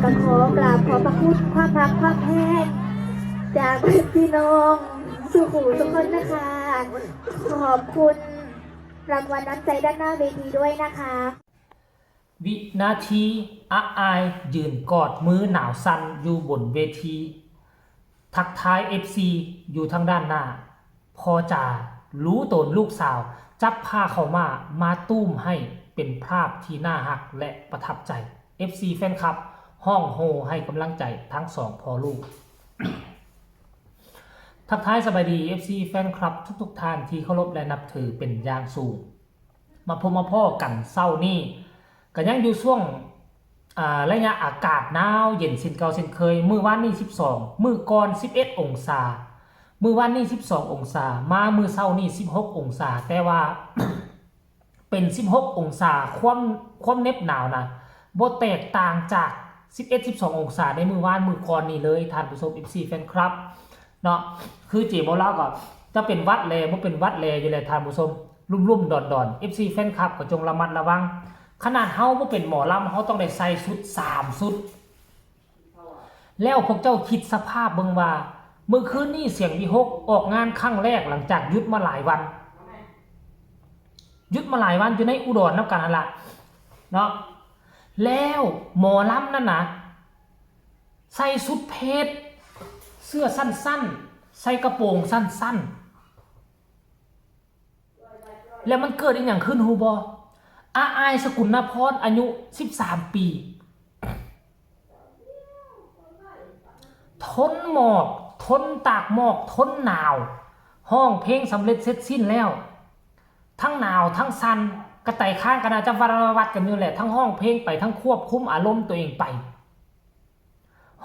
ก็ขอกราบขอบพระคุณความรักความแพงจากพี่น้องสุขุทุกคนนะคะขอบคุณรางวัลน้ำใจด้านหน้าเวทีด้วยนะคะวินาทีอาอายยืนกอดมือหนาวสั่นอยู่บนเวทีทักทาย FC อยู่ทางด้านหน้าพอจะรู้ตนลูกสาวจับผ้าเข้ามาตุ้มให้เป็นภาพที่น่าฮักและประทับใจ FC แฟนคลับห้องโฮให้กำลังใจทั้งสองพ่อลูก ทักทายสบายดี FC แฟนคลับทุกท่านที่เคารพและนับถือเป็นอย่างสูงมาพบมาพ่อกันเศร้านี่ก็ยังอยู่ช่วงระยะอากาศหนาวเย็นเช่นเก่าเช่นเคยมื้อวานนี้12มื้อก่อน11องศามื้อวานนี้12องศามามื้อเช้านี้16องศาแต่ว่า เป็น16องศาความเหน็บหนาวนะบ่แตกต่างจาก11-12องศาในมื้อวานมื้อก่อนนี้เลยท่านผู้ชม FC แฟนคลับเนาะคือเจบ่เล่าก็จะเป็นวัดแลบ่เป็นวัดแลอยู่เลยท่านผู้ชมลุ่มๆดอนๆ FC แฟนคลับก็จงระมัดระวังขนาดเฮาบ่เป็นหมอลำเฮาต้องได้ใส่ชุด3ชุดแล้วพวกเจ้าคิดสภาพเบิ่งว่าเมื่อคืนนี้เสียงวิหกออกงานครั้งแรกหลังจากหยุดมาหลายวันอยู่ในอุดรนำกันนั่นล่ะเนาะแล้วหมอลำนั่นน่ะใส่ชุดเพชรเสื้อสั้นๆใส่กระโปรงสั้นๆแล้วมันเกิดอีหยังขึ้นฮู้บ่อาอายสกุลนพรอายุ13ปีทนหมอกทนตากหมอกทนหนาวห้องเพลงสำเร็จเสร็จสิ้นแล้วทั้งหนาวทั้งสั่นกระไต่ข้างกันอาจจะวัดกันอยู่แหละทั้งห้องเพลงไปทั้งควบคุมอารมณ์ตัวเองไป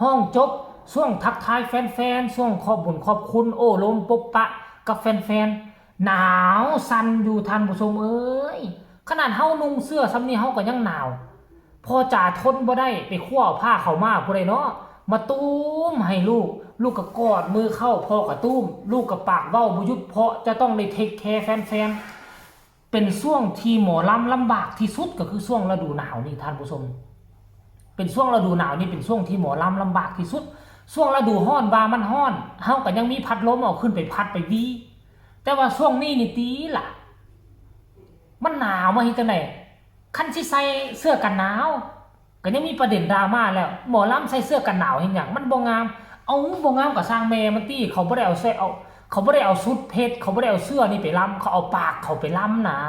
ห้องจบช่วงทักทายแฟนๆช่วงขอบบุญขอบคุณโอ้ลมปบปะกับแฟนๆหนาวสั่นอยู่ท่านผู้ชมเอ้ยขนาดเฮานุ่งเสื้อซ้ำนี่เฮาก็ยังหนาวพอจ่าทนบ่ได้ไปคั่วผ้าเข้ามาผู้ใดเนาะมาตุ้มให้ลูกก็กอดมือเข้าพ่อก็ตุ้มลูกก็ปากเว้าบ่หยุดเพราะจะต้องได้เทคแคร์แฟนๆเป็นช่วงที่หมอลำลำบากที่สุดก็คือช่วงฤดูหนาวนี่ท่านผู้ชมเป็นช่วงฤดูหนาวนี่เป็นช่วงที่หมอลำลำบากที่สุดช่วงฤดูร้อนว่ามันร้อนเฮาก็ยังมีพัดลมเอาขึ้นไปพัดไปวีแต่ว่าช่วงนี้นี่ตีล่ะมันหนาวมาเฮ็ดจังได๋คันสิใส่เสื้อกันหนาวก็ยังมีประเด็นดราม่าแล้วหมอลำใส่เสื้อกันหนาวเฮ็ดหยังมันบ่งามเอาบ่งามก็สร้างแม่มันติเขาบ่ได้เอาเขาบ่ได้เอาชุดเพชรเขาบ่ได้เอาเสื้อนี่ไปลำเขาเอาปากเขาไปลำนะ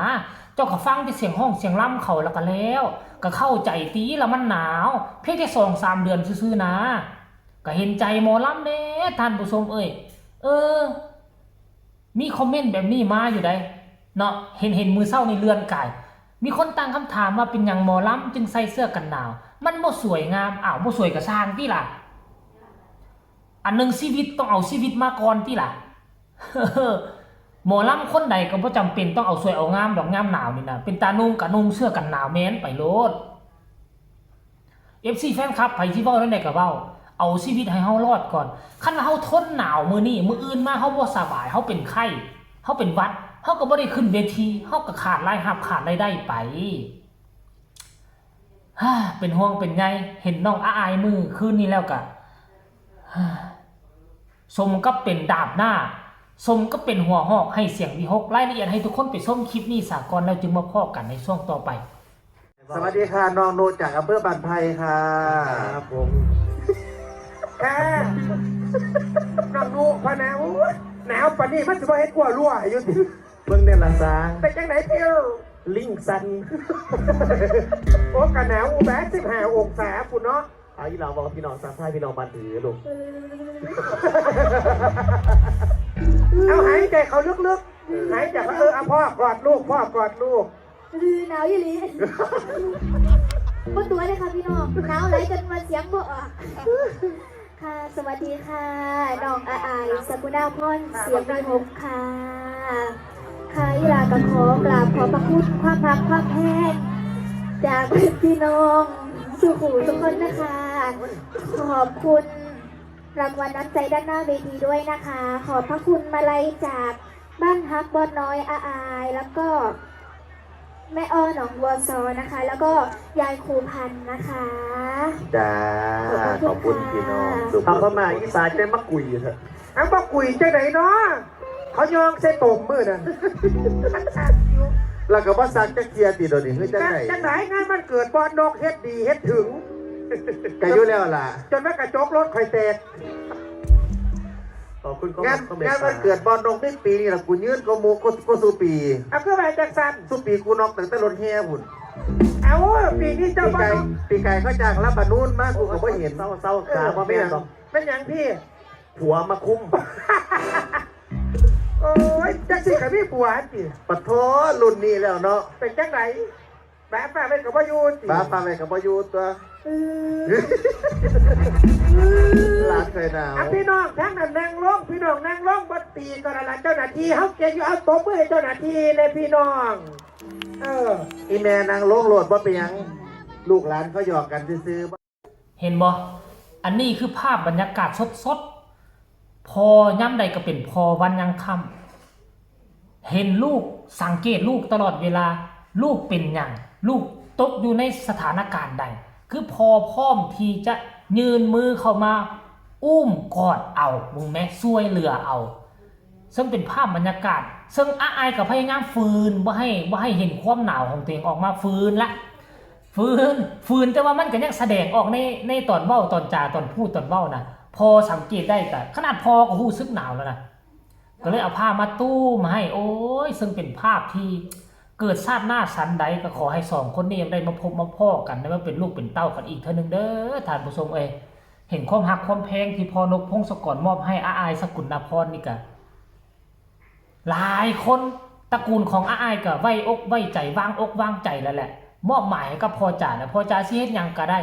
เจ้าก็ฟังแต่เสียงห้องเสียงลำเขาแล้วก็แล้วก็เข้าใจตีแล้วมันหนาวเพียงแค่ 2-3 เดือนซื่อๆนะก็เห็นใจหมอลำแน่ท่านผู้ชมเอ้ยมีคอมเมนต์แบบนี้มาอยู่ได้เนาะเห็นมือเศร้าในเรือนกายมีคนตั้งคำถามว่าเป็นอย่างหมอลำจึงใส่เสื้อกันหนาวมันบ่สวยงามบ่สวยก็สร้างติล่ะอันนึงชีวิตต้องเอาชีวิตมาก่อนติล่ะ หมอลำคนใดก็บ่จำเป็นต้องเอาสวยเอางามดอกงามหนาวนี่นะเป็นตานุ่งก็นุ่งเสื้อกันหนาวแม้นไปโลด FC แฟนคลับไผสิเว้าจังได๋ก็เว้าเอาชีวิตให้เฮารอดก่อนคันว่าเฮาทนหนาวมื้อนี้มื้ออื่นมาเฮาบ่สบายเฮาเป็นไข้เฮาเป็นหวัดเฮาก็บ่ได้ขึ้นเวทีเฮาก็ขาดรายรับขาดรายได้ไปเป็นห่วงเป็นใยเห็นน้องอายมือคืนนี้แล้วก็สมกับเป็นดาบหน้าสมก็เป็นหัวหอกให้เสียงวิหกรายละเอียดให้ทุกคนไปชมคลิปนี้สากลแล้วจึงมาพอกันในช่วงต่อไปสวัสดีค่ะน้องโนจากอำเภอบ้านไผ่ค่ะครับผมน้องนูพะหนาวหนาวปานนี้มันจะมาเฮ็ดกลัวรั่วอยู่ติ เบิ่งเนี่ยละสาง เป็นจังไหนเพียว ลิงซัน โอ้กะหนาวแบก15องศาปุ่นเนาะ เอาอีหลาบอกพี่น้องสามท่ายพี่น้องบ้านถือลูก เอาหายใจเขาลึกๆหายใจเอาพ่อกอดลูกพ่อกอดลูก หนาวยี่หลีบ่ตัวเลยค่ะพี่น้องหนาวไหลจนมาเสียงบ่ออกค่ะสวัสดีค่ะน้องอายสกุณาพรเสียงวิหกค่ะค่ะอีหลาก็ขอกราบขอบพระคุณความรักความแพงจากพี่น้องสุขุทุกคนนะคะขอบคุณรางวัลน้ำใจด้านหน้าเวทีด้วยนะคะขอบพระคุณมาลัยจากบ้านฮักบอนน้อยอายแล้วก็ แม่อ้อหนองบัวซอนะคะ แล้วก็ยายครูพันธ์นะคะ จ้าขอบคุณพี่น้องสุข เอาเข้ามาอีสานเป็นมะกุยเถอะเอามะกุยจังไหนเนาะเขายองเส้นตมมือน่ะ แล้วก็ว่าสักจะเคลียร์ติดโดนนี่เฮ้ยจังไหน จังไหนงานมันเกิดบอลนกเฮ็ดดีเฮ็ดถึง กายุแล้วล่ะ จนแม่กระจกรถคอยแตก ขอบคุณงานมันเกิดบอลนกในปีนี่ล่ะกูยืนก็โมก็สูปี เอาขึ้นมาจากสัน สูปีกูนอกตั้งแต่รถแห่หุ่น เอาปีนี้เจ้า ปี บ้า ไก่ น ปีไก่เขาจ้างรับบานูนมากกูก็ไม่เห็นเศร้าสาว่าไม่ยัง เป็นอย่างพี่ ผัวมาคุ้ม โอ้ยจักสิกับพี่ผัวจิ ปะโถรุ่นนี้แล้วเนาะ เป็นจังไหนแบบเป็นกับว่ายูจิ ป้าพาไปกับพ่อยูตัวหลานเคยหนาว พี่น้องทั้งนั้นนั่งลงพี่น้องนั่งลงบนตีก็ละเจ้าหน้าที่เขาเก่งอยู่เอาตบมือให้เจ้าหน้าที่เลยพี่น้องอีแม่นางโลงโหลดว่าเป็นยังลูกหลานเขาหยอกกันซื้อ เห็นบ่อันนี้คือภาพบรรยากาศสดๆพอย่ำใดก็เป็นพอวันยังค่ำเห็นลูกสังเกตลูกตลอดเวลาลูกเป็นอย่างลูกตกอยู่ในสถานการณ์ใดคือพอพร้อมที่จะยืนมือเข้ามาอุ้มกอดเอามึงแม่ช่วยเหลือเอาซึ่งเป็นภาพบรรยากาศซึ่งอาอายกับพยายามฝืนบ่ให้เห็นความหนาวของตัวเองออกมาฝืนแต่ว่ามันก็ยังแสดงออกในตอนเว้าตอนจาตอนพูดตอนเว้านะพอสังเกตได้แต่ขนาดพอก็รู้สึกหนาวแล้วนะก็เลยเอาผ้ามาตู้มาให้โอ้ยซึ่งเป็นภาพที่เกิดชาติหน้าสันใดก็ขอให้สองคนนี้ยังได้มาพบมาพ่อกันได้มาเป็นลูกเป็นเต้ากันอีกเท่านึงเด้อท่านผู้ชมเห็นความหักความแพงที่พอนกพงศกรมอบให้อาอายสกุลนพรนี่ก็หลายคนตระกูลของอาอายก็ไว้อกไว้ใจวางอกวางใจแล้วแหละมอบหมายให้กับพ่อจ่าแล้วพ่อจ่าสิเฮ็ดหยังก็ได้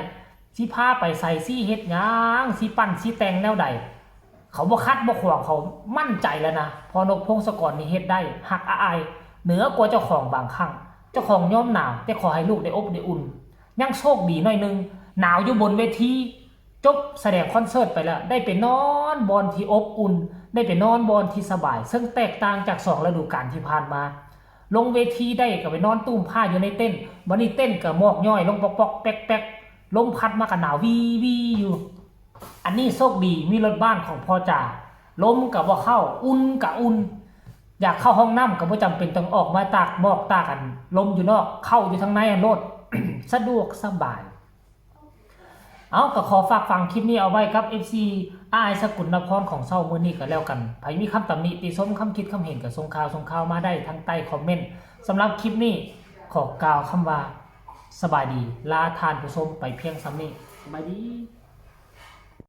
สิพาไปใส่สิเฮ็ดหยังสิปั้นสิแต่งแนวใดเขาบ่คัดบ่ขวางเขามั่นใจแล้วนะพอนกพงศกรนี่เฮ็ดได้หักอาอายเหนือกว่าเจ้าของบางครั้งเจ้าของย่อมหนาวแต่ขอให้ลูกได้อบได้อุ่นยังโชคดีหน่อยนึงหนาวอยู่บนเวทีจบแสดงคอนเสิร์ตไปแล้วได้ไปนอนบอนที่อบอุ่นได้ไปนอนบอนที่สบายซึ่งแตกต่างจาก2ฤดูกาลที่ผ่านมาลงเวทีได้ก็ไปนอนตุ้มผ้าอยู่ในเต้นวันนี้เต้นก็มอกย่อยลงปอกๆแป๊กๆลมพัดมาก็หนาววีอยู่อันนี้โชคดีมีรถบ้านของพ่อจ่าลมก็บ่เข้าอุ่นก็อุ่นอยากเข้าห้องน้ำก็บ่จำเป็นต้องออกมาตากหมอกตากกันลมอยู่นอกเข้าอยู่ทางในโลด สะดวกสบายเอาก็ขอฝากฟังคลิปนี้เอาไว้ครับ FC อายสกุลนพรของเช้ามื้อนี้ก็แล้วกันใครมีคำตำหนิติชมคำคิดคำเห็นก็ส่งข่าวมาได้ทางใต้คอมเมนต์สำหรับคลิปนี้ขอกล่าวคำว่าสบายดีลาทานผู้ชมไปเพียงซ้ำนี้สบายดี